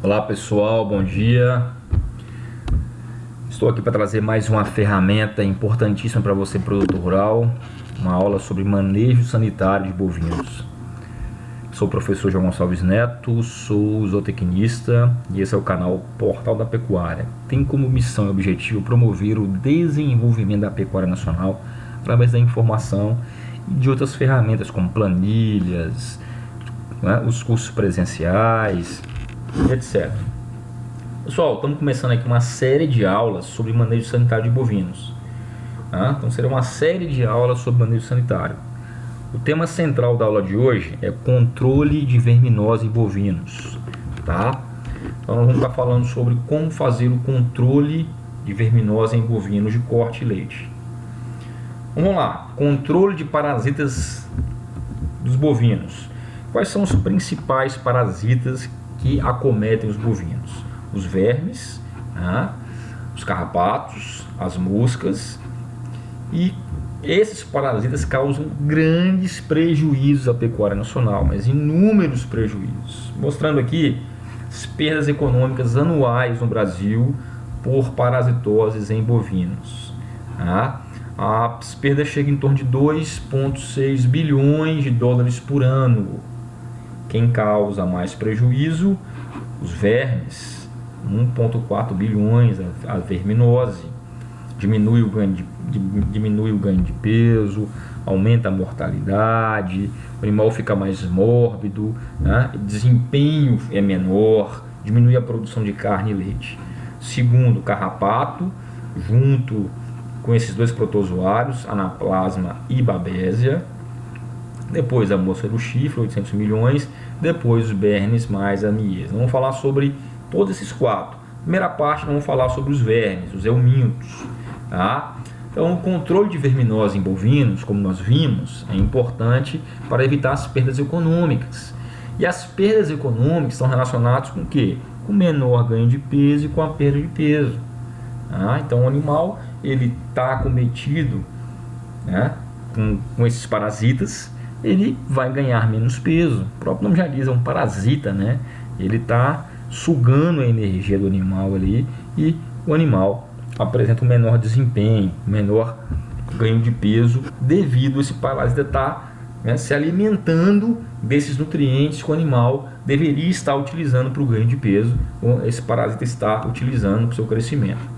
Olá pessoal, bom dia. Estou aqui para trazer mais uma ferramenta importantíssima para você, produtor rural, uma aula sobre manejo sanitário de bovinos. Sou o professor João Gonçalves Neto, sou zootecnista e esse é o canal Portal da Pecuária. Tem como missão e objetivo promover o desenvolvimento da pecuária nacional através da informação e de outras ferramentas como planilhas, os cursos presenciais, etc. Pessoal, estamos começando aqui uma série de aulas sobre manejo sanitário de bovinos. Então será uma série de aulas sobre manejo sanitário. O tema central da aula de hoje é controle de verminose em bovinos. Então nós vamos estar falando sobre como fazer o controle de verminose em bovinos de corte e leite. Vamos lá, controle de parasitas dos bovinos. Quais são os principais parasitas que acometem os bovinos? Os vermes, os carrapatos, as moscas, e esses parasitas causam grandes prejuízos à pecuária nacional, mas inúmeros prejuízos, mostrando aqui as perdas econômicas anuais no Brasil por parasitoses em bovinos. As perdas chegam em torno de 2,6 bilhões de dólares por ano. Quem causa mais prejuízo? Os vermes, 1,4 bilhões, a verminose. Diminui o ganho de peso, aumenta a mortalidade, o animal fica mais mórbido, desempenho é menor, diminui a produção de carne e leite. Segundo, carrapato, junto com esses dois protozoários, Anaplasma e Babesia. Depois a mosca do chifre, 800 milhões. Depois os bernes mais a miesa. Vamos falar sobre todos esses quatro. Primeira parte, vamos falar sobre os vermes, os eumintos. Então, o controle de verminose em bovinos, como nós vimos, é importante para evitar as perdas econômicas. E as perdas econômicas estão relacionadas com o quê? Com menor ganho de peso e com a perda de peso. Então, o animal ele está acometido com esses parasitas, ele vai ganhar menos peso. O próprio nome já diz, é um parasita, Ele está sugando a energia do animal ali e o animal apresenta um menor desempenho, menor ganho de peso devido a esse parasita estar se alimentando desses nutrientes que o animal deveria estar utilizando para o ganho de peso, ou esse parasita está utilizando para o seu crescimento.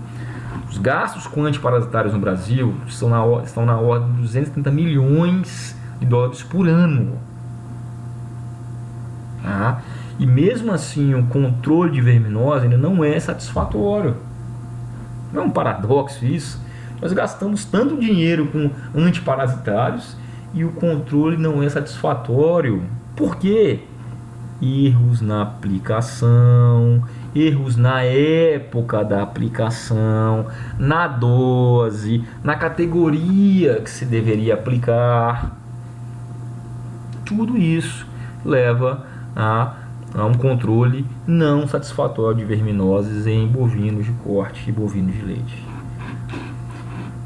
Os gastos com antiparasitários no Brasil estão na ordem de 230 milhões de dólares por ano. E mesmo assim o controle de verminose ainda não é satisfatório. Não é um paradoxo isso? Nós gastamos tanto dinheiro com antiparasitários e o controle não é satisfatório. Por quê? Erros na aplicação, erros na época da aplicação, na dose, na categoria que se deveria aplicar. Tudo isso leva a um controle não satisfatório de verminoses em bovinos de corte e bovinos de leite.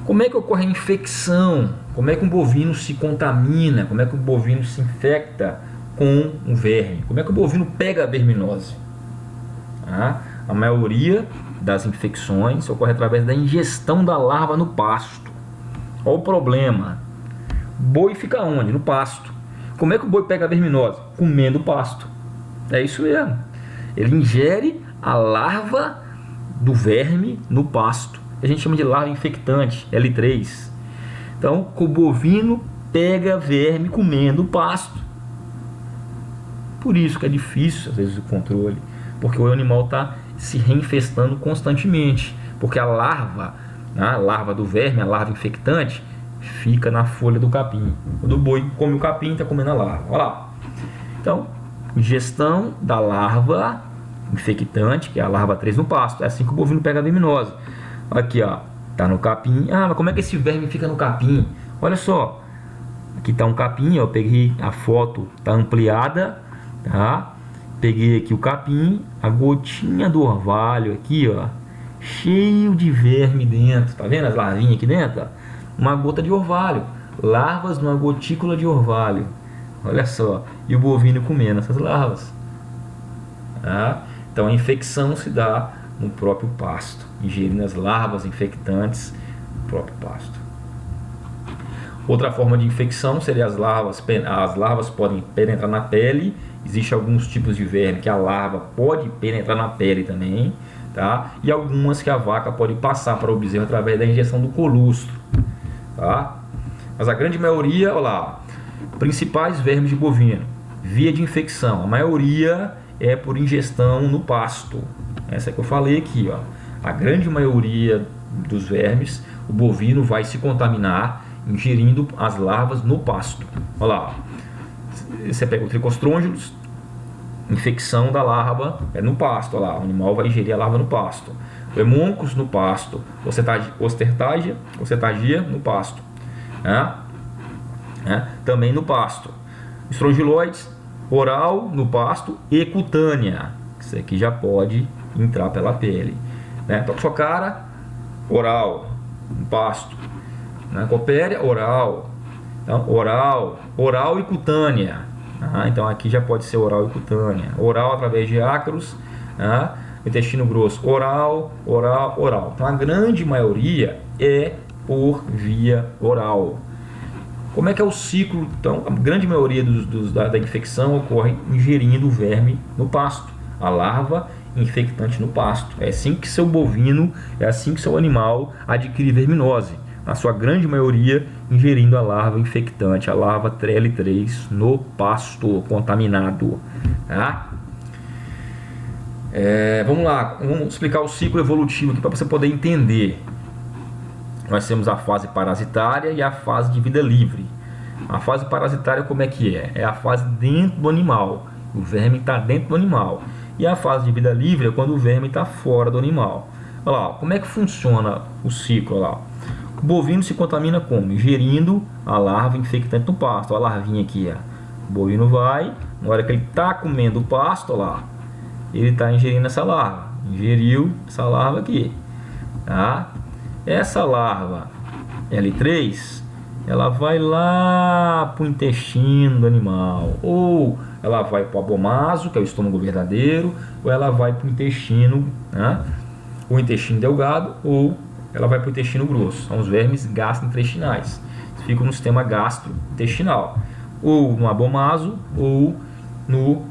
Como é que ocorre a infecção? Como é que um bovino se contamina? Como é que o bovino se infecta com um verme? Como é que o bovino pega a verminose? A maioria das infecções ocorre através da ingestão da larva no pasto. Qual o problema? O boi fica onde? No pasto. Como é que o boi pega a verminose? Comendo o pasto. É isso mesmo. Ele ingere a larva do verme no pasto. A gente chama de larva infectante, L3. Então, o bovino pega verme comendo o pasto. Por isso que é difícil, às vezes, o controle. Porque o animal está se reinfestando constantemente. Porque a larva do verme, a larva infectante, fica na folha do capim. Quando o boi come o capim, está comendo a larva. Olha lá. Então, ingestão da larva infectante, que é a larva 3 no pasto. É assim que o bovino pega a verminose. Aqui, tá no capim. Mas como é que esse verme fica no capim? Olha só. Aqui tá um capim, eu peguei a foto, tá ampliada, Peguei aqui o capim, a gotinha do orvalho aqui, cheio de verme dentro. Tá vendo as larvinhas aqui dentro? Uma gota de orvalho. Larvas numa gotícula de orvalho. Olha só. E o bovino comendo essas larvas. Então a infecção se dá no próprio pasto, ingerindo as larvas infectantes no próprio pasto. Outra forma de infecção seria as larvas podem penetrar na pele. Existem alguns tipos de verme que a larva pode penetrar na pele também, tá? E algumas que a vaca pode passar para o bezerro através da injeção do colostro, tá? Mas a grande maioria, olha lá, principais vermes de bovino, via de infecção, a maioria é por ingestão no pasto. Essa que eu falei aqui, ó. A grande maioria dos vermes, o bovino vai se contaminar ingerindo as larvas no pasto. Olha lá, você pega o Trichostrongylus, infecção da larva é no pasto. Olha lá, o animal vai ingerir a larva no pasto. O Hemoncus no pasto, Ostertagia no pasto, também no pasto. Estrongiloides, oral no pasto e cutânea. Isso aqui já pode entrar pela pele, né? Toxocara, oral no pasto. Copéria, oral. Então, oral e cutânea. Então aqui já pode ser oral e cutânea. Oral através de ácaros, intestino grosso, oral. Então a grande maioria é por via oral. Como é que é o ciclo? Então a grande maioria da infecção ocorre ingerindo o verme no pasto. A larva infectante no pasto. É assim que seu bovino, é assim que seu animal adquire verminose. Na sua grande maioria, ingerindo a larva infectante, a larva TL3 no pasto contaminado. Tá? Vamos lá, vamos explicar o ciclo evolutivo aqui para você poder entender. Nós temos a fase parasitária e a fase de vida livre. A fase parasitária como é que é? É a fase dentro do animal. O verme está dentro do animal. E a fase de vida livre é quando o verme está fora do animal. Olha lá, como é que funciona o ciclo? Olha lá. O bovino se contamina como? Ingerindo a larva infectante no pasto. Olha a larvinha aqui. Ó. O bovino vai, na hora que ele está comendo o pasto, olha lá, ele está ingerindo essa larva. Ingeriu essa larva aqui. Tá? Essa larva L3, ela vai lá para o intestino do animal. Ou ela vai para o abomaso, que é o estômago verdadeiro, ou ela vai para o intestino, o intestino delgado, ou ela vai para o intestino grosso. São os vermes gastrointestinais. Ficam no sistema gastrointestinal. Ou no abomaso, ou no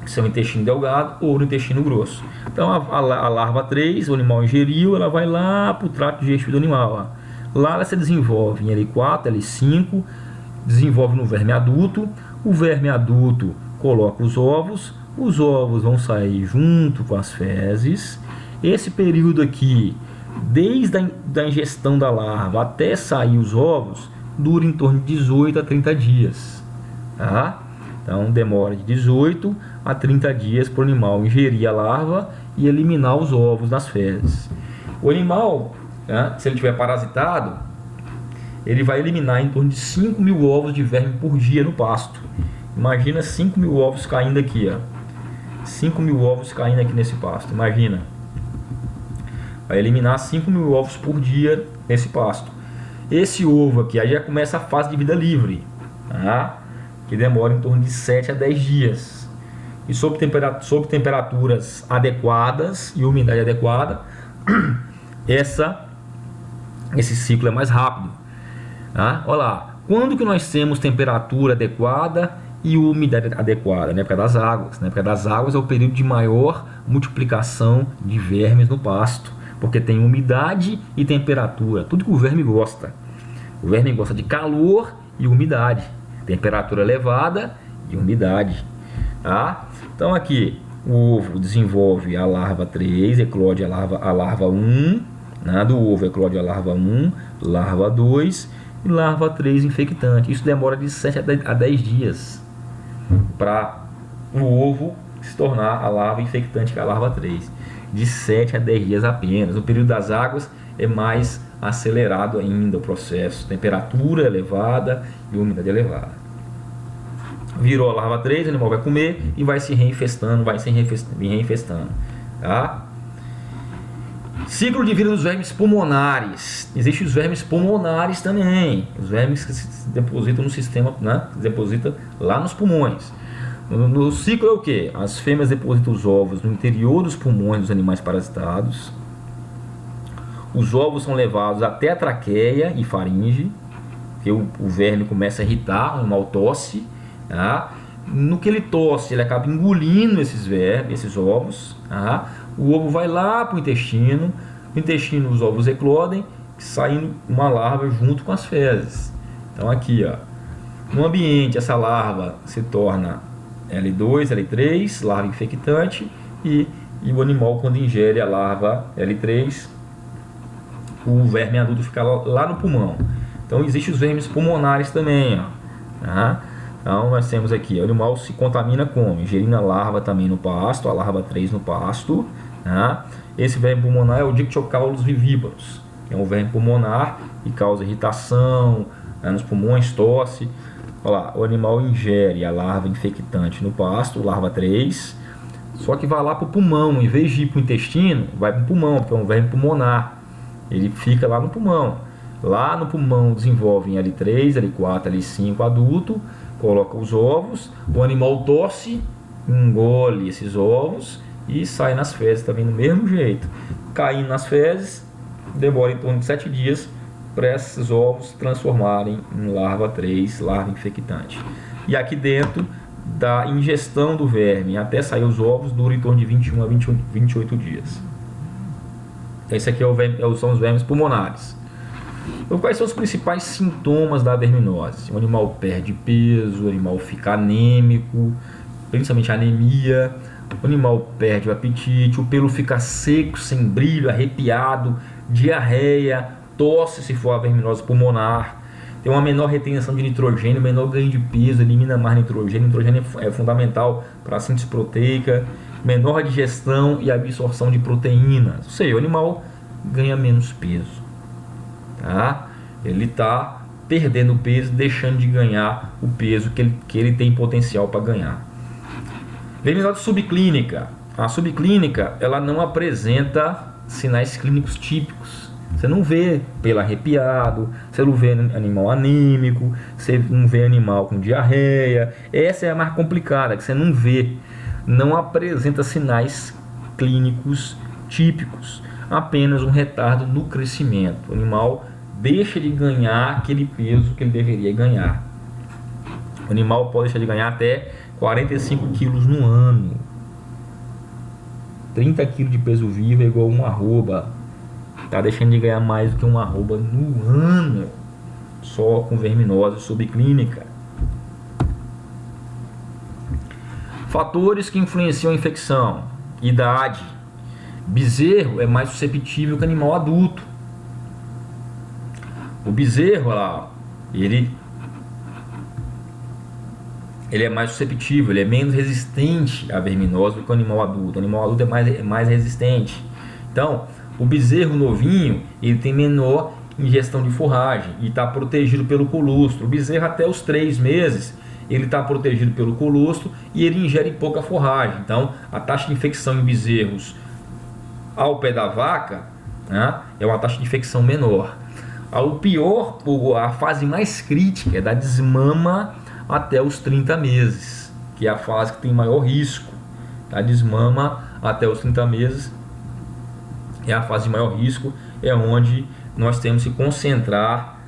seu intestino delgado, ou no intestino grosso. Então a larva 3, o animal ingeriu, ela vai lá para o trato digestivo do animal. Ó. Lá ela se desenvolve em L4, L5, desenvolve no verme adulto. O verme adulto coloca os ovos vão sair junto com as fezes. Esse período aqui, desde a ingestão da larva até sair os ovos, dura em torno de 18 a 30 dias. Tá? Então demora de 18 a 30 dias para o animal ingerir a larva e eliminar os ovos das fezes. O animal, se ele estiver parasitado, ele vai eliminar em torno de 5.000 ovos de verme por dia no pasto. Imagina 5.000 ovos caindo aqui. 5.000 ovos caindo aqui nesse pasto. Imagina. Vai eliminar 5.000 ovos por dia nesse pasto. Esse ovo aqui, aí já começa a fase de vida livre, que demora em torno de 7 a 10 dias. E sob temperaturas adequadas e umidade adequada, esse ciclo é mais rápido. Olha lá, quando que nós temos temperatura adequada e umidade adequada? Na época das águas. Na época das águas é o período de maior multiplicação de vermes no pasto, porque tem umidade e temperatura, tudo que o verme gosta. O verme gosta de calor e umidade, temperatura elevada e umidade. Tá? Então aqui o ovo desenvolve a larva 3, eclode a larva 1, do ovo eclode a larva 1, larva 2 e larva 3 infectante. Isso demora de 7 a 10 dias para o ovo se tornar a larva infectante, que é a larva 3. De 7 a 10 dias apenas. No período das águas é mais acelerado ainda o processo. Temperatura elevada e umidade elevada. Virou a larva 3, o animal vai comer e vai se reinfestando, tá? Ciclo de vida dos vermes pulmonares. Existem os vermes pulmonares também. Os vermes que se depositam no sistema, deposita lá nos pulmões. No ciclo é o que? As fêmeas depositam os ovos no interior dos pulmões dos animais parasitados. Os ovos são levados até a traqueia e faringe, que o verme começa a irritar, o animal tosse, tá? No que ele tosse, ele acaba engolindo esses ovos, tá? O ovo vai lá para o intestino, no intestino os ovos eclodem, saindo uma larva junto com as fezes. Então aqui, ó, no ambiente essa larva se torna L2, L3, larva infectante, e o animal, quando ingere a larva L3, o verme adulto fica lá no pulmão. Então existem os vermes pulmonares também, ó, tá? Então nós temos aqui, o animal se contamina como? Ingerindo a larva também no pasto, a larva 3 no pasto, tá? Esse verme pulmonar é o Dictyocaulus vivíparos, que é um verme pulmonar que causa irritação, né, nos pulmões, tosse. Olha lá, o animal ingere a larva infectante no pasto, larva 3, só que vai lá para o pulmão, em vez de ir para o intestino, vai para o pulmão, porque é um verme pulmonar, ele fica lá no pulmão. Lá no pulmão desenvolve em L3, L4, L5 adulto, coloca os ovos, o animal tosse, engole esses ovos e sai nas fezes também do mesmo jeito. Caindo nas fezes, demora em torno de 7 dias para esses ovos transformarem em larva 3, larva infectante. E aqui dentro da ingestão do verme até sair os ovos dura em torno de 21 a 28 dias. Esse aqui são os vermes pulmonares. Então, quais são os principais sintomas da verminose? O animal perde peso, o animal fica anêmico, principalmente anemia, o animal perde o apetite, o pelo fica seco, sem brilho, arrepiado, diarreia, tosse se for a verminose pulmonar, tem uma menor retenção de nitrogênio, menor ganho de peso, elimina mais nitrogênio. Nitrogênio é fundamental para a síntese proteica, menor digestão e absorção de proteínas, ou seja, o animal ganha menos peso. Tá? Ele está perdendo peso, deixando de ganhar o peso que ele tem potencial para ganhar. Verminose subclínica. A subclínica ela não apresenta sinais clínicos típicos. Você não vê pelo arrepiado, você não vê animal anêmico, você não vê animal com diarreia. Essa é a mais complicada, que você não vê, não apresenta sinais clínicos típicos. Apenas um retardo no crescimento. O animal deixa de ganhar aquele peso que ele deveria ganhar. O animal pode deixar de ganhar até 45 quilos no ano. 30 quilos de peso vivo é igual uma arroba. Está deixando de ganhar mais do que uma arroba no ano, só com verminose subclínica. Fatores que influenciam a infecção: idade. Bezerro é mais susceptível que animal adulto. O bezerro, lá, ele é mais susceptível, ele é menos resistente à verminose do que o animal adulto. O animal adulto é mais resistente. Então, o bezerro novinho, ele tem menor ingestão de forragem e está protegido pelo colostro. O bezerro até os 3 meses, ele está protegido pelo colostro e ele ingere pouca forragem. Então, a taxa de infecção em bezerros ao pé da vaca, né, é uma taxa de infecção menor. A fase mais crítica é da desmama até os 30 meses, que é a fase que tem maior risco. A desmama até os 30 meses é a fase de maior risco, é onde nós temos que concentrar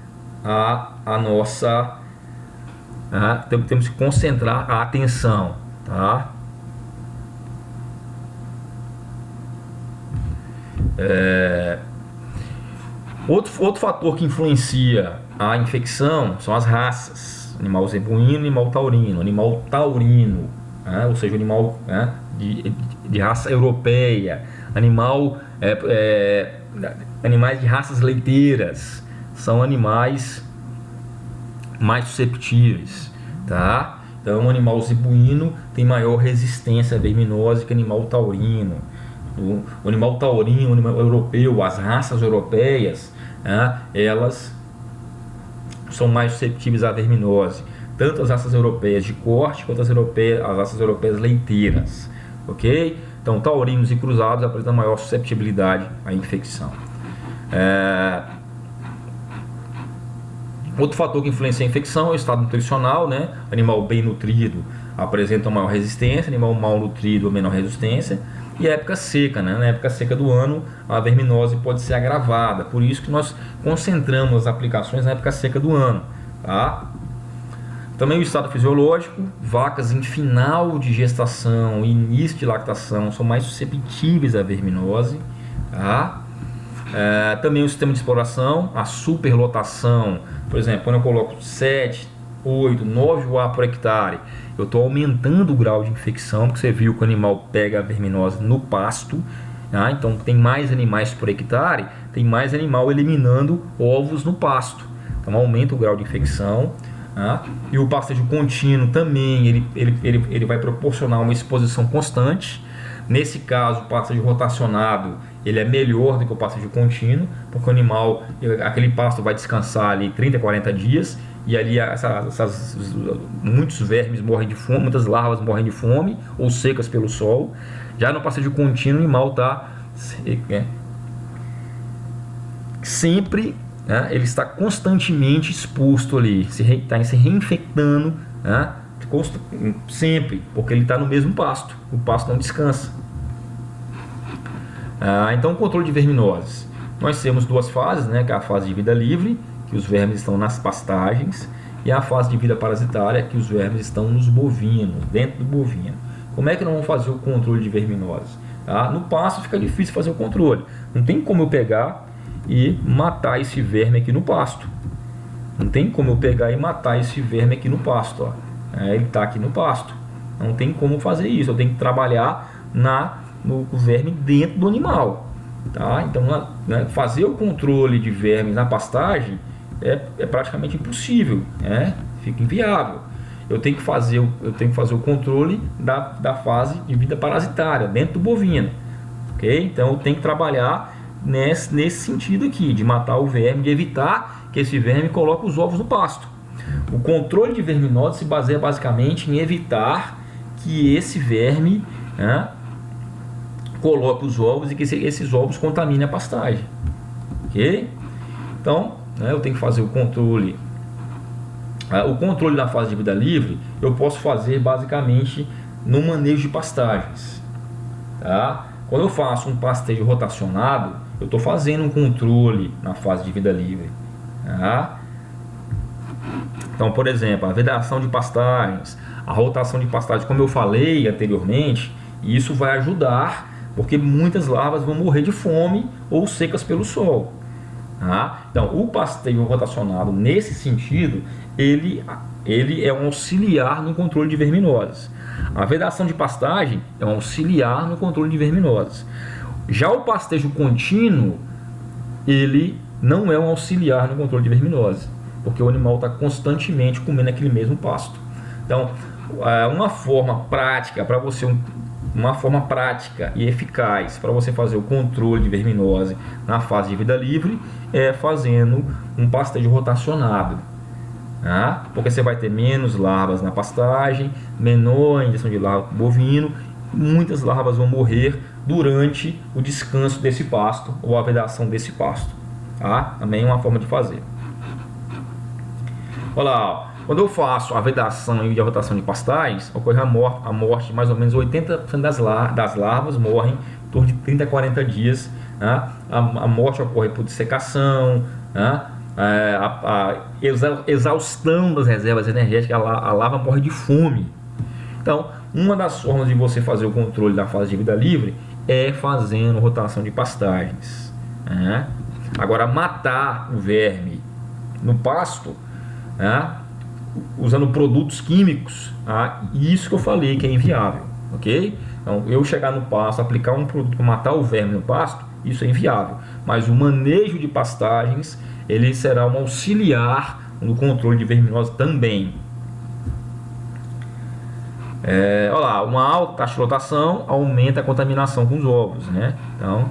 temos que concentrar a atenção, tá? Outro fator que influencia a infecção são as raças: animal zebuíno, animal taurino. Animal taurino, né? Ou seja, animal, né, de raça europeia, animais de raças leiteiras, são animais mais susceptíveis, tá? Então, o animal zebuíno tem maior resistência à verminose que o animal taurino. O animal taurino, o animal europeu, as raças europeias, né, elas são mais susceptíveis à verminose, tanto as raças europeias de corte quanto as raças europeias leiteiras, ok? Então, taurinos e cruzados apresentam maior susceptibilidade à infecção. Outro fator que influencia a infecção é o estado nutricional, né? Animal bem nutrido apresentam maior resistência, animal mal nutrido ou menor resistência. E a época seca, né? Na época seca do ano, a verminose pode ser agravada. Por isso que nós concentramos as aplicações na época seca do ano, tá? Também o estado fisiológico, vacas em final de gestação e início de lactação são mais susceptíveis à verminose, tá? Também o sistema de exploração, a superlotação, por exemplo, quando eu coloco 7, 8, 9 UA por hectare, eu estou aumentando o grau de infecção, porque você viu que o animal pega a verminose no pasto, tá? Então tem mais animais por hectare, tem mais animal eliminando ovos no pasto, então aumenta o grau de infecção, tá? E o pastejo contínuo também, ele vai proporcionar uma exposição constante. Nesse caso, o pastejo rotacionado ele é melhor do que o pastejo contínuo, porque o animal, aquele pasto vai descansar ali 30, 40 dias, e ali muitos vermes morrem de fome, muitas larvas morrem de fome ou secas pelo sol. Já no pastejo contínuo, o animal está sempre, né, ele está constantemente exposto ali, está se reinfectando, né, sempre, porque ele está no mesmo pasto, o pasto não descansa. Então, o controle de verminoses, nós temos duas fases, né, que é a fase de vida livre, que os vermes estão nas pastagens, e a fase de vida parasitária, que os vermes estão nos bovinos, dentro do bovino. Como é que nós vamos fazer o controle de verminoses? No pasto fica difícil fazer o controle, não tem como eu pegar e matar esse verme aqui no pasto, não tem como eu pegar e matar esse verme aqui no pasto, ó. Ele está aqui no pasto, não tem como fazer isso, eu tenho que trabalhar no verme dentro do animal, tá? Então, né, fazer o controle de vermes na pastagem é praticamente impossível, né? Fica inviável. Eu tenho que fazer o controle da fase de vida parasitária dentro do bovino, ok? Então eu tenho que trabalhar nesse sentido aqui, de matar o verme, de evitar que esse verme coloque os ovos no pasto. O controle de verminose se baseia basicamente em evitar que esse verme, né, coloque os ovos e que esses ovos contaminem a pastagem, ok? Então, né, eu tenho que fazer o controle. O controle da fase de vida livre eu posso fazer basicamente no manejo de pastagens, tá? Quando eu faço um pastejo rotacionado, eu estou fazendo um controle na fase de vida livre, tá? Então, por exemplo, a vedação de pastagens, a rotação de pastagens, como eu falei anteriormente, isso vai ajudar, porque muitas larvas vão morrer de fome ou secas pelo sol, tá? Então, o pastejo rotacionado, nesse sentido, ele é um auxiliar no controle de verminoses. A vedação de pastagem é um auxiliar no controle de verminoses. Já o pastejo contínuo, ele não é um auxiliar no controle de verminose, porque o animal está constantemente comendo aquele mesmo pasto. Então, uma forma prática e eficaz para você fazer o controle de verminose na fase de vida livre é fazendo um pastejo rotacionado, tá? Porque você vai ter menos larvas na pastagem, menor injeção de larva bovino, muitas larvas vão morrer durante o descanso desse pasto ou a vedação desse pasto, tá? Também é uma forma de fazer. Olha lá, ó. Quando eu faço a vedação e a rotação de pastagens, ocorre a morte de mais ou menos 80% das larvas morrem em torno de 30 a 40 dias, né? A morte ocorre por dessecação, né? A exaustão das reservas energéticas, a larva morre de fome. Então, uma das formas de você fazer o controle da fase de vida livre é fazendo rotação de pastagens, né? Agora, matar o verme no pasto, né, usando produtos químicos, isso que eu falei que é inviável, ok? Então, eu chegar no pasto, aplicar um produto para matar o verme no pasto, isso é inviável. Mas o manejo de pastagens, ele será um auxiliar no controle de verminose também. Olha lá, uma alta taxa de rotação aumenta a contaminação com os ovos, né? Então,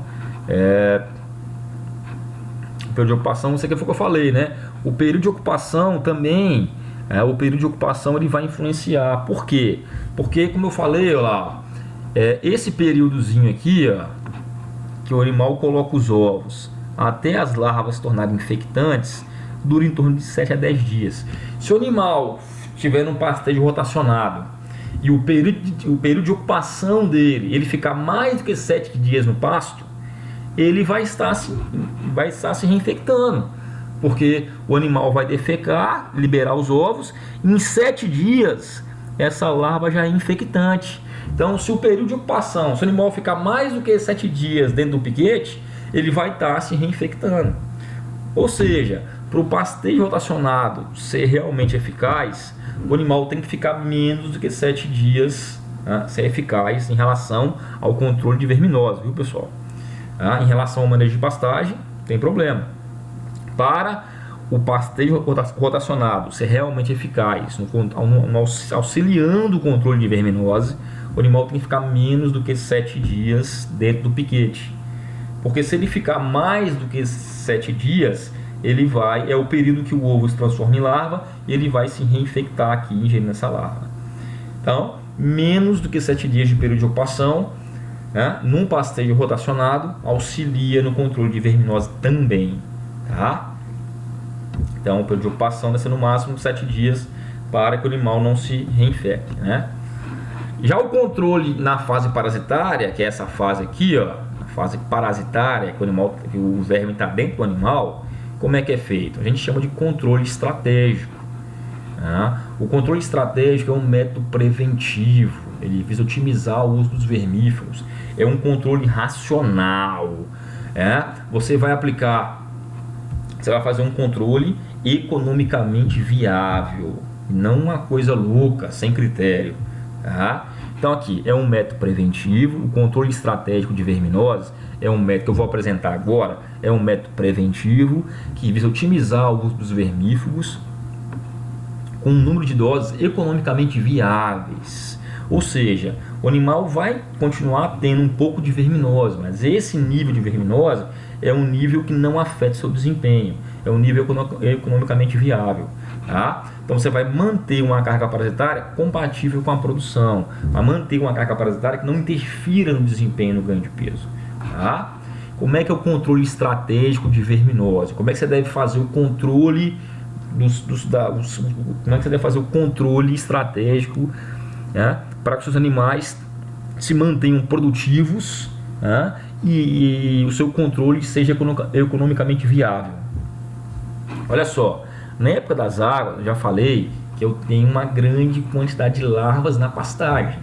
o período de ocupação, isso aqui foi o que eu falei, né? O período de ocupação também, o período de ocupação ele vai influenciar. Por quê? Porque, como eu falei, olha lá, esse períodozinho aqui, ó, que o animal coloca os ovos até as larvas se tornarem infectantes, dura em torno de 7 a 10 dias. Se o animal estiver num pastejo rotacionado e o período de ocupação dele, ele ficar mais do que 7 dias no pasto, ele vai estar se reinfectando, porque o animal vai defecar, liberar os ovos, e em 7 dias essa larva já é infectante. Então, se o período de ocupação, se o animal ficar mais do que 7 dias dentro do piquete, ele vai estar se reinfectando. Ou seja, para o pastejo rotacionado ser realmente eficaz, o animal tem que ficar menos do que 7 dias, né, ser eficaz em relação ao controle de verminose, viu, pessoal? Em relação ao manejo de pastagem, tem problema. Para o pastejo rotacionado ser realmente eficaz, auxiliando o controle de verminose, o animal tem que ficar menos do que 7 dias dentro do piquete. Porque se ele ficar mais do que 7 dias, é o período que o ovo se transforma em larva e ele vai se reinfectar aqui, ingerindo essa larva. Então, menos do que 7 dias de período de ocupação, né, num pastejo rotacionado, auxilia no controle de verminose também, tá? Então, o período de ocupação deve ser no máximo 7 dias para que o animal não se reinfecte, né? Já o controle na fase parasitária, que é essa fase aqui, ó, a fase parasitária, que o verme está dentro do animal, como é que é feito? A gente chama de controle estratégico. Né? O controle estratégico é um método preventivo, ele visa otimizar o uso dos vermífugos, é um controle racional. Você vai fazer um controle economicamente viável, não uma coisa louca, sem critério. Tá? Então aqui é um método preventivo. O controle estratégico de verminose é um método que eu vou apresentar agora, é um método preventivo que visa otimizar o uso dos vermífugos com um número de doses economicamente viáveis. Ou seja, o animal vai continuar tendo um pouco de verminose, mas esse nível de verminose é um nível que não afeta seu desempenho, é um nível economicamente viável. Tá? Então você vai manter uma carga parasitária compatível com a produção, vai manter uma carga parasitária que não interfira no desempenho no ganho de peso. Tá? Como é que é o controle estratégico de verminose? Como é que você deve fazer o controle como é que você deve fazer o controle estratégico, né, para que seus animais se mantenham produtivos, né, e o seu controle seja economicamente viável? Olha só, na época das águas, eu já falei que eu tenho uma grande quantidade de larvas na pastagem.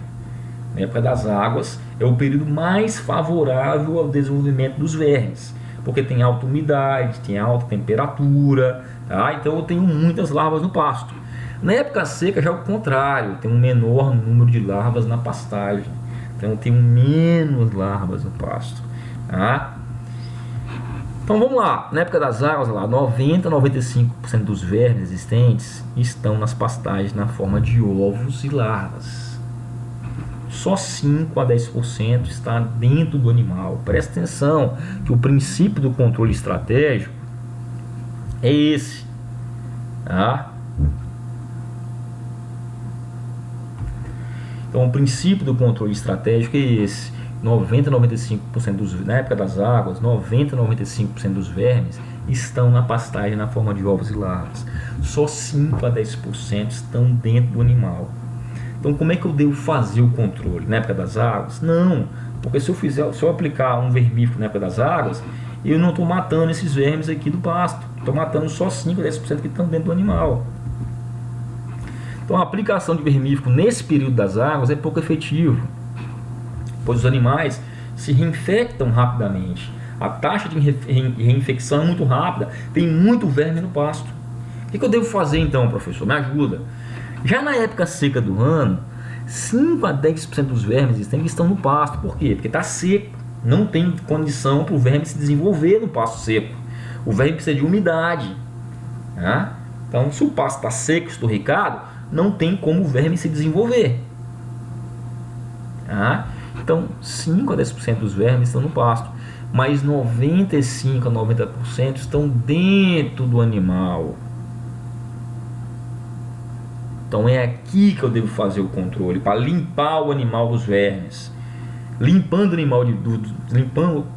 Na época das águas é o período mais favorável ao desenvolvimento dos vermes, porque tem alta umidade, tem alta temperatura, tá? Então eu tenho muitas larvas no pasto. Na época seca já é o contrário, tem um menor número de larvas na pastagem, então eu tenho menos larvas no pasto, tá? Então vamos lá, na época das águas, 90-95% dos vermes existentes estão nas pastagens na forma de ovos e larvas. Só 5-10% está dentro do animal. Presta atenção que o princípio do controle estratégico é esse. Tá? Então o princípio do controle estratégico é esse. 90-95% na época das águas, 90-95% dos vermes estão na pastagem na forma de ovos e larvas. Só 5-10% estão dentro do animal. Então como é que eu devo fazer o controle? Na época das águas? Não, porque se eu aplicar um vermífugo na época das águas, eu não estou matando esses vermes aqui do pasto, estou matando só 5-10% que estão dentro do animal. Então a aplicação de vermífugo nesse período das águas é pouco efetivo, pois os animais se reinfectam rapidamente. A taxa de reinfecção é muito rápida, tem muito verme no pasto. O que eu devo fazer então, professor? Me ajuda. Já na época seca do ano, 5-10% dos vermes existentes estão no pasto. Por quê? Porque está seco, não tem condição para o verme se desenvolver no pasto seco. O verme precisa de umidade, né? Então se o pasto está seco, esturricado, não tem como o verme se desenvolver, tá? Então 5-10% dos vermes estão no pasto, mas 95-90% estão dentro do animal. Então é aqui que eu devo fazer o controle, para limpar o animal dos vermes. Limpando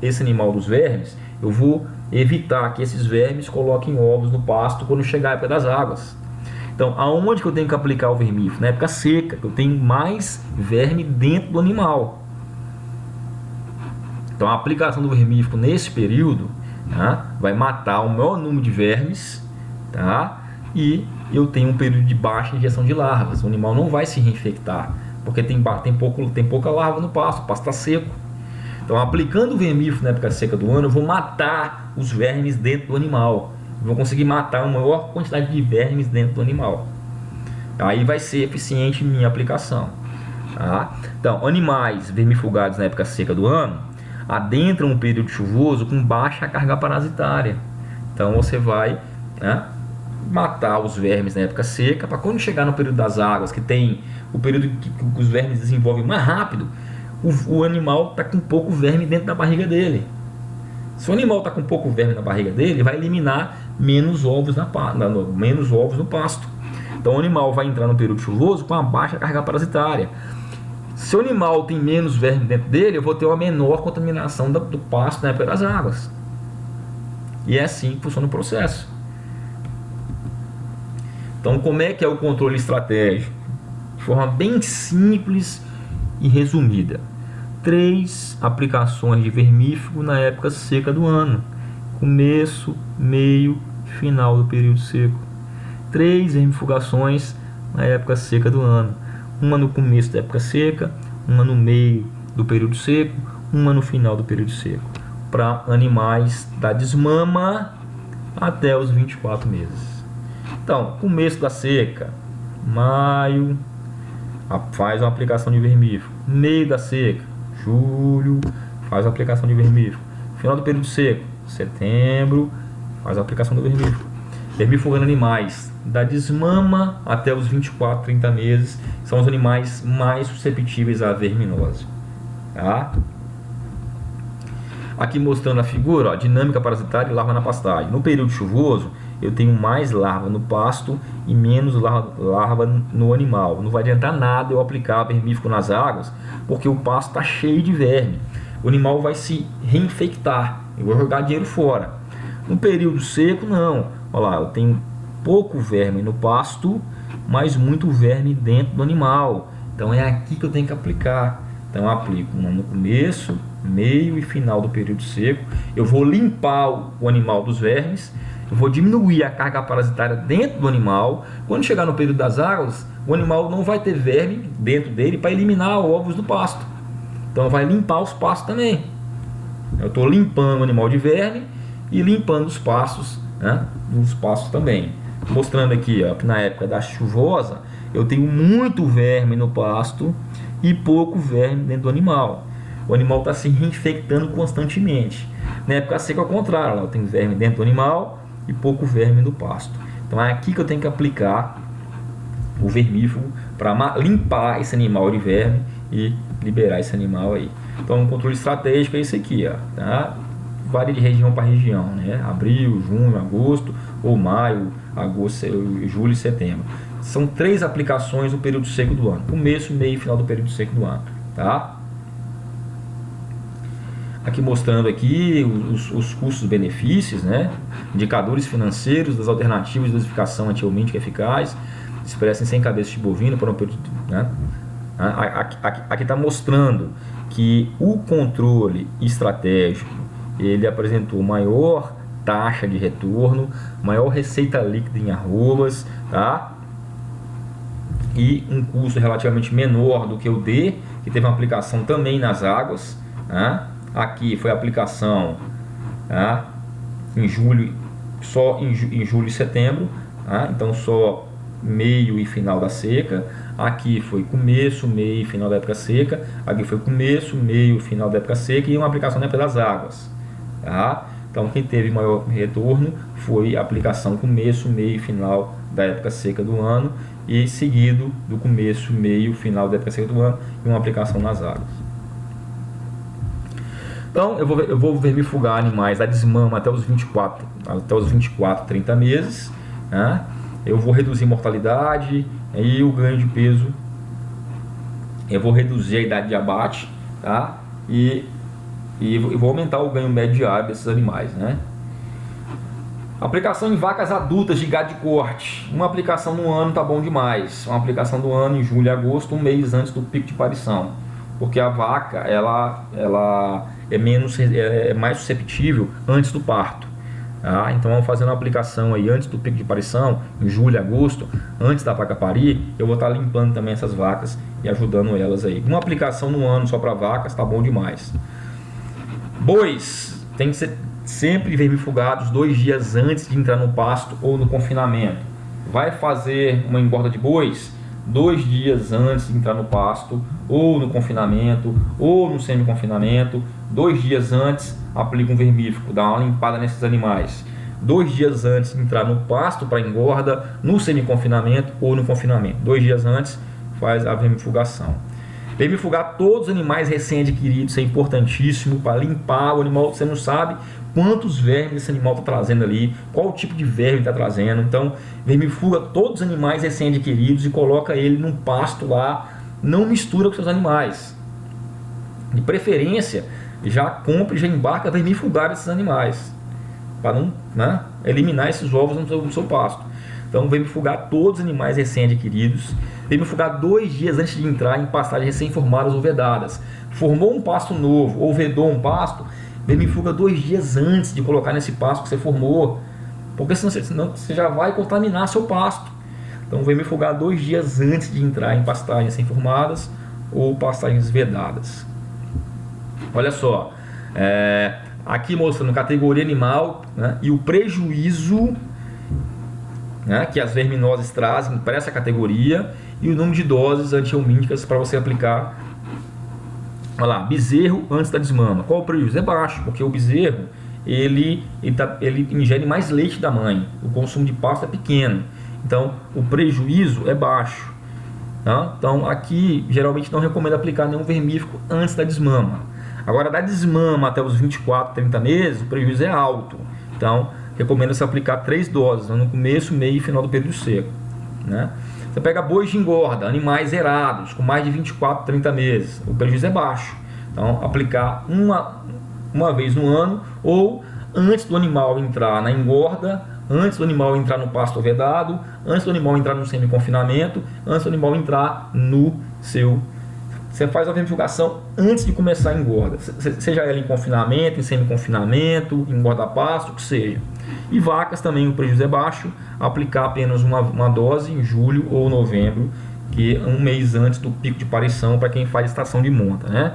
esse animal dos vermes, eu vou evitar que esses vermes coloquem ovos no pasto quando chegar a época das águas. Então, aonde que eu tenho que aplicar o vermífugo? Na época seca, que eu tenho mais verme dentro do animal. Então, a aplicação do vermífugo nesse período, tá, vai matar o maior número de vermes, tá? E eu tenho um período de baixa injeção de larvas. O animal não vai se reinfectar, porque tem pouca larva no pasto, o pasto está seco. Então, aplicando o vermífugo na época seca do ano, eu vou matar os vermes dentro do animal. Eu vou conseguir matar a maior quantidade de vermes dentro do animal. Aí vai ser eficiente minha aplicação. Tá? Então, animais vermifugados na época seca do ano adentram um período chuvoso com baixa carga parasitária. Então, você vai, né, matar os vermes na época seca, para quando chegar no período das águas, que tem o período que os vermes desenvolvem mais rápido, o animal está com pouco verme dentro da barriga dele. Se o animal está com pouco verme na barriga dele, ele vai eliminar menos ovos no pasto. Então o animal vai entrar no período chuvoso com uma baixa carga parasitária. Se o animal tem menos verme dentro dele, eu vou ter uma menor contaminação do pasto na época das águas. E é assim que funciona o processo. Então, como é que é o controle estratégico? De forma bem simples e resumida. 3 aplicações de vermífugo na época seca do ano. Começo, meio e final do período seco. 3 vermifugações na época seca do ano. Uma no começo da época seca, uma no meio do período seco, uma no final do período seco. Para animais da desmama até os 24 meses. Então, começo da seca, maio, faz uma aplicação de vermífugo. Meio da seca, julho, faz a aplicação de vermífugo. Final do período seco, setembro, faz a aplicação do vermífugo. Vermifugando animais da desmama até os 24, 30 meses, são os animais mais susceptíveis à verminose. Tá? Aqui mostrando a figura, ó, dinâmica parasitária e larva na pastagem. No período chuvoso, eu tenho mais larva no pasto e menos larva no animal. Não vai adiantar nada eu aplicar vermífugo nas águas, porque o pasto está cheio de verme. O animal vai se reinfectar. Eu vou jogar dinheiro fora. No período seco, não. Olha lá, eu tenho pouco verme no pasto, mas muito verme dentro do animal. Então é aqui que eu tenho que aplicar. Então eu aplico no começo, meio e final do período seco. Eu vou limpar o animal dos vermes. Eu vou diminuir a carga parasitária dentro do animal. Quando chegar no período das águas, o animal não vai ter verme dentro dele para eliminar ovos do pasto. Então vai limpar os pastos também. Eu estou limpando o animal de verme e limpando os pastos, né, os pastos também. Mostrando aqui, ó, que na época da chuvosa eu tenho muito verme no pasto e pouco verme dentro do animal. O animal está se reinfectando constantemente. Na época seca, ao contrário, eu tenho verme dentro do animal e pouco verme no pasto. Então é aqui que eu tenho que aplicar o vermífugo para limpar esse animal de verme e liberar esse animal aí. Então o controle estratégico é esse aqui, ó, tá? Varia de região para região, né? Abril, junho, agosto, ou maio, agosto, julho e setembro. São 3 aplicações no período seco do ano. Começo, meio e final do período seco do ano, tá? Aqui mostrando aqui os custos-benefícios, né? Indicadores financeiros das alternativas de dosificação antihelmíntica eficaz, expressam em 100 cabeças de bovino para um período, né? Aqui está mostrando que o controle estratégico ele apresentou maior taxa de retorno, maior receita líquida em arrobas, tá? E um custo relativamente menor do que o D, que teve uma aplicação também nas águas, tá? Aqui foi a aplicação, tá, em julho, só em julho e setembro, tá? Então só meio e final da seca. Aqui foi começo, meio e final da época seca. Aqui foi começo, meio e final da época seca e uma aplicação na época das águas, tá? Então quem teve maior retorno foi a aplicação começo, meio e final da época seca do ano, e seguido do começo, meio e final da época seca do ano e uma aplicação nas águas. Então eu vou vermifugar animais da desmama até os 24, 30 meses, né? Eu vou reduzir mortalidade e o ganho de peso. Eu vou reduzir a idade de abate, tá? E vou aumentar o ganho médio diário desses animais, né? Aplicação em vacas adultas de gado de corte. Uma aplicação no ano tá bom demais. Uma aplicação do ano em julho e agosto, um mês antes do pico de parição. Porque a vaca ela é mais susceptível antes do parto. Tá? Então, fazendo uma aplicação aí antes do pico de parição, em julho e agosto, antes da vaca parir, eu vou estar limpando também essas vacas e ajudando elas aí. Uma aplicação no ano só para vacas tá bom demais. Bois tem que ser sempre vermifugados 2 dias antes de entrar no pasto ou no confinamento. Vai fazer uma engorda de bois 2 dias antes de entrar no pasto ou no confinamento ou no semi-confinamento. 2 dias antes aplica um vermífugo, dá uma limpada nesses animais. 2 dias antes de entrar no pasto para engorda, no semi-confinamento ou no confinamento. 2 dias antes faz a vermifugação. Vermifugar todos os animais recém-adquiridos é importantíssimo para limpar o animal. Você não sabe quantos vermes esse animal está trazendo ali, qual tipo de verme está trazendo. Então, vermifuga todos os animais recém-adquiridos e coloca ele num pasto lá. Não mistura com seus animais. De preferência, já compra e já embarca a vermifugar esses animais, para não, né, eliminar esses ovos no seu pasto. Então, vermifugar todos os animais recém-adquiridos. Vermifugar 2 dias antes de entrar em pastagens recém-formadas ou vedadas. Formou um pasto novo ou vedou um pasto, vermifuga 2 dias antes de colocar nesse pasto que você formou, porque senão você já vai contaminar seu pasto. Então, vermifugar 2 dias antes de entrar em pastagens recém-formadas ou pastagens vedadas. Olha só, aqui mostrando categoria animal, né, e o prejuízo, né, que as verminoses trazem para essa categoria e o número de doses antihelmínticas para você aplicar. Olha lá, bezerro antes da desmama. Qual o prejuízo? É baixo, porque o bezerro ele ingere mais leite da mãe, o consumo de pasto é pequeno, então o prejuízo é baixo. Tá? Então aqui geralmente não recomendo aplicar nenhum vermífugo antes da desmama. Agora, da desmama até os 24, 30 meses, o prejuízo é alto. Então, recomenda-se aplicar 3 doses, no começo, meio e final do período seco. Né? Você pega bois de engorda, animais zerados, com mais de 24, 30 meses, o prejuízo é baixo. Então, aplicar uma vez no ano, ou antes do animal entrar na engorda, antes do animal entrar no pasto vedado, antes do animal entrar no semi-confinamento, antes do animal entrar no seu... Você faz a vermifugação antes de começar a engorda, seja ela em confinamento, em semi-confinamento, engorda pasto, o que seja. E vacas também o prejuízo é baixo, aplicar apenas uma dose em julho ou novembro, que é um mês antes do pico de parição para quem faz estação de monta, né?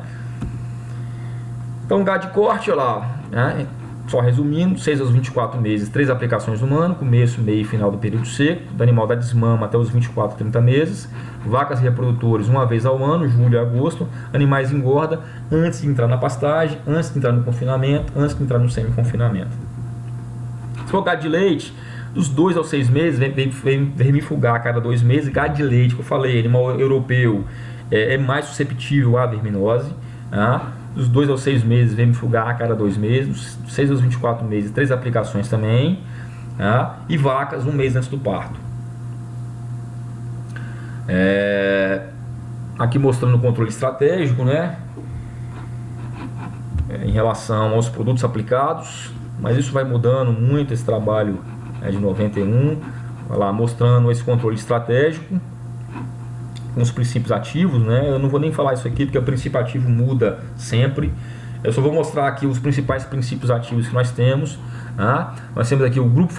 Então, gado de corte, olha lá, né? Só resumindo, 6 aos 24 meses, 3 aplicações no ano, começo, meio e final do período seco, do animal da desmama até os 24, 30 meses, vacas reprodutores uma vez ao ano, julho e agosto, animais engorda antes de entrar na pastagem, antes de entrar no confinamento, antes de entrar no semi-confinamento. Se for gado de leite, dos 2 aos 6 meses, vem vermifugar a cada 2 meses. Gado de leite, que eu falei, animal europeu, é mais susceptível à verminose, tá? Dos 2 aos 6 meses, vermifugar a cada 2 meses. Dos 6 aos 24 meses, 3 aplicações também, tá? E vacas, 1 mês antes do parto. Aqui mostrando o controle estratégico, né? Em relação aos produtos aplicados, mas isso vai mudando muito. Esse trabalho é de 91, vai lá mostrando esse controle estratégico com os princípios ativos, né? Eu não vou nem falar isso aqui porque o princípio ativo muda sempre. Eu só vou mostrar aqui os principais princípios ativos que nós temos, tá? Nós temos aqui o grupo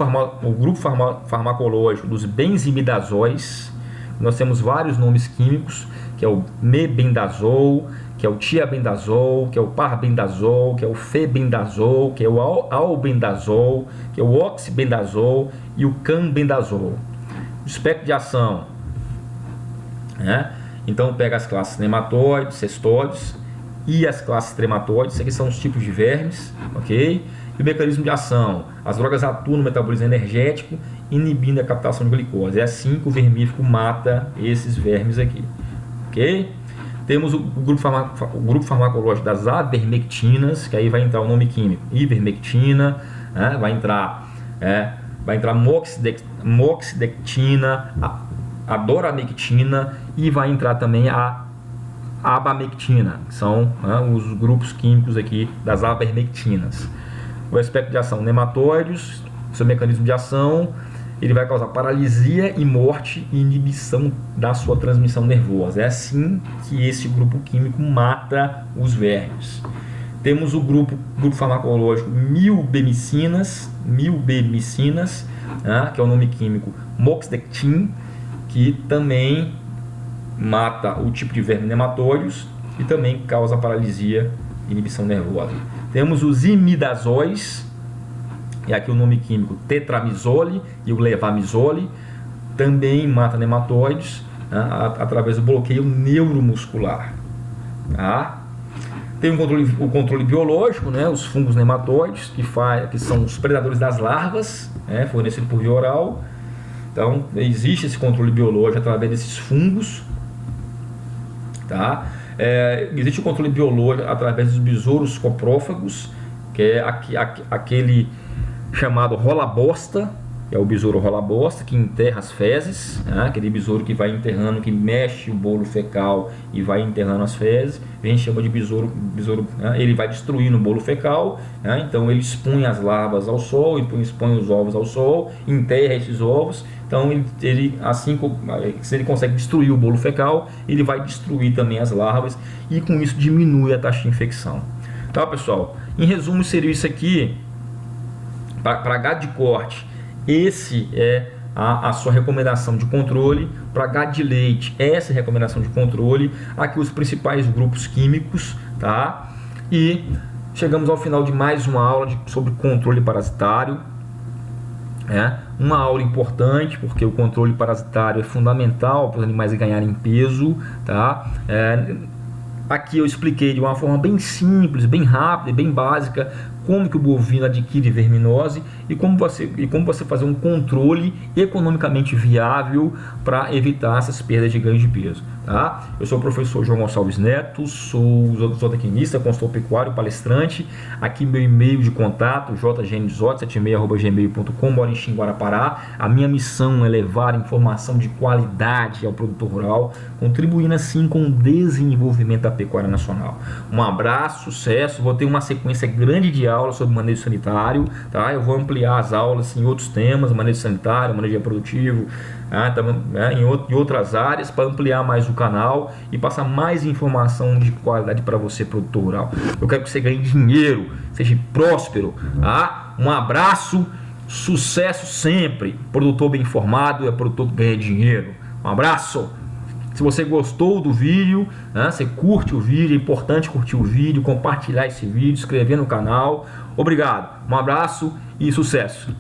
farmacológico dos benzimidazóis. Nós temos vários nomes químicos, que é o mebendazol, que é o tiabendazol, que é o parbendazol, que é o febendazol, que é o albendazol, que é o oxibendazol e o cambendazol. O espectro de ação, né? Então pega as classes nematóides, cestóides e as classes trematóides. Isso aqui são os tipos de vermes, ok? E o mecanismo de ação: as drogas atuam no metabolismo energético, inibindo a captação de glicose. É assim que o vermífugo mata esses vermes aqui, ok? Temos o grupo farmacológico das avermectinas, que aí vai entrar o nome químico, ivermectina, né? vai entrar moxidectina, a doramectina e vai entrar também a abamectina, que são, né, os grupos químicos aqui das avermectinas. O espectro de ação: nematóides, seu mecanismo de ação, ele vai causar paralisia e morte e inibição da sua transmissão nervosa. É assim que esse grupo químico mata os vermes. Temos o grupo farmacológico milbemicinas, que é o nome químico moxidectin, que também mata o tipo de verme nematóides e também causa paralisia e inibição nervosa. Temos os imidazóis, e aqui o nome químico tetramizole e o levamisole, também mata nematóides, através do bloqueio neuromuscular. Tá? Tem o controle biológico, os fungos nematóides, que são os predadores das larvas, fornecido por via oral. Então, existe esse controle biológico através desses fungos. Tá? Existe o controle biológico através dos besouros coprófagos, que é aquele chamado rola-bosta, que é o besouro rola-bosta, que enterra as fezes, aquele besouro que vai enterrando, que mexe o bolo fecal e vai enterrando as fezes, a gente chama de besouro, ele vai destruindo o bolo fecal, então ele expõe as larvas ao sol, expõe os ovos ao sol, enterra esses ovos, então se ele consegue destruir o bolo fecal, ele vai destruir também as larvas e com isso diminui a taxa de infecção. Tá, pessoal? Em resumo, seria isso aqui. Para gado de corte, esse é a sua recomendação de controle. Para gado de leite, essa é a recomendação de controle. Aqui os principais grupos químicos, tá? E chegamos ao final de mais uma aula sobre controle parasitário. Uma aula importante, porque o controle parasitário é fundamental para os animais ganharem peso, tá? Aqui eu expliquei de uma forma bem simples, bem rápida e bem básica como que o bovino adquire verminose e como você fazer um controle economicamente viável para evitar essas perdas de ganho de peso. Tá? Eu sou o professor João Gonçalves Neto, sou zootecnista, consultor pecuário, palestrante. Aqui meu e-mail de contato, jgnzot76@gmail.com, moro em Xinguara, Pará. A minha missão é levar informação de qualidade ao produtor rural, contribuindo assim com o desenvolvimento da pecuária nacional. Um abraço, sucesso. Vou ter uma sequência grande de aulas sobre manejo sanitário, tá? Eu vou ampliar as aulas em outros temas, manejo sanitário, manejo reprodutivo, em outras áreas, para ampliar mais o canal e passar mais informação de qualidade para você, produtor rural. Eu quero que você ganhe dinheiro, seja próspero. Um abraço, sucesso sempre. Produtor bem informado é produtor que ganha dinheiro. Um abraço. Se você gostou do vídeo, você curte o vídeo, é importante curtir o vídeo, compartilhar esse vídeo, inscrever no canal. Obrigado, um abraço e sucesso!